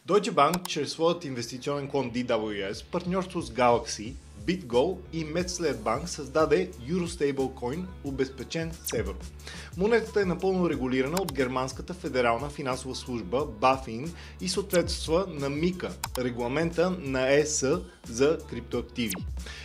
Deutsche Bank чрез своят инвестиционен клон DWS, партньорство с Galaxy, BitGo и Metzler Bank създаде Eurostablecoin, обезпечен с евро. Монетата е напълно регулирана от германската федерална финансова служба BaFin и съответства на МИКА, регламента на ЕС за криптоактиви.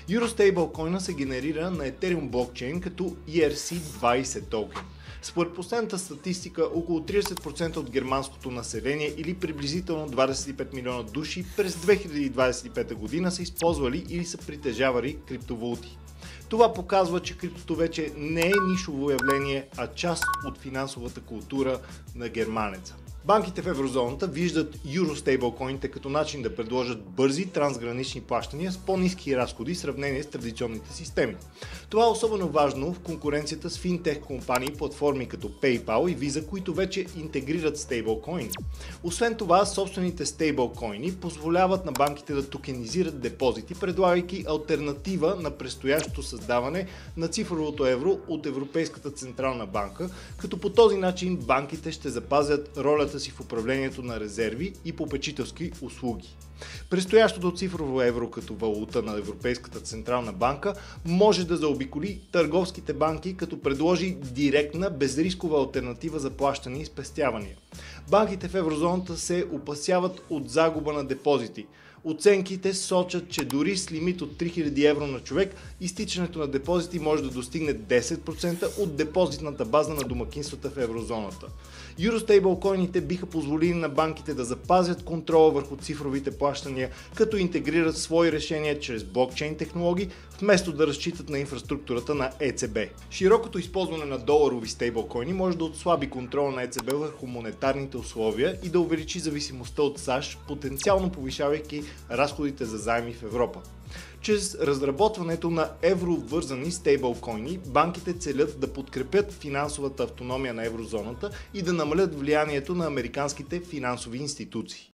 Eurostablecoin се генерира на Ethereum блокчейн като ERC-20 токен. Според последната статистика, около 30% от германското население или приблизително 25 милиона души през 2025 година са използвали или са притежавали криптовалути. Това показва, че криптото вече не е нишово явление, а част от финансовата култура на германеца. Банките в еврозоната виждат Eurostablecoin като начин да предложат бързи трансгранични плащания с по-ниски разходи в сравнение с традиционните системи. Това е особено важно в конкуренцията с финтех компании, платформи като PayPal и Visa, които вече интегрират стейблкоини. Освен това, собствените стейблкоини позволяват на банките да токенизират депозити, предлагайки алтернатива на предстоящото създаване на цифровото евро от Европейската централна банка, като по този начин банките ще запазят ролята си в управлението на резерви и попечителски услуги. Предстоящото цифрово евро като валута на Европейската централна банка може да заобиколи търговските банки, като предложи директна, безрискова алтернатива за плащане и спестявания. Банките в еврозоната се опасяват от загуба на депозити. Оценките сочат, че дори с лимит от 3000 евро на човек, изтичането на депозити може да достигне 10% от депозитната база на домакинствата в еврозоната. Eurostablecoin'ите биха позволили на банките да запазят контрола върху цифровите плащания, като интегрират свои решения чрез блокчейн технологии, вместо да разчитат на инфраструктурата на ЕЦБ. Широкото използване на доларови стейблкоини може да отслаби контрола на ЕЦБ върху монетарните условия и да увеличи зависимостта от САЩ, потенциално повишавайки разходите за заеми в Европа. Чрез разработването на евровързани стейблкоини, банките целят да подкрепят финансовата автономия на еврозоната и да намалят влиянието на американските финансови институции.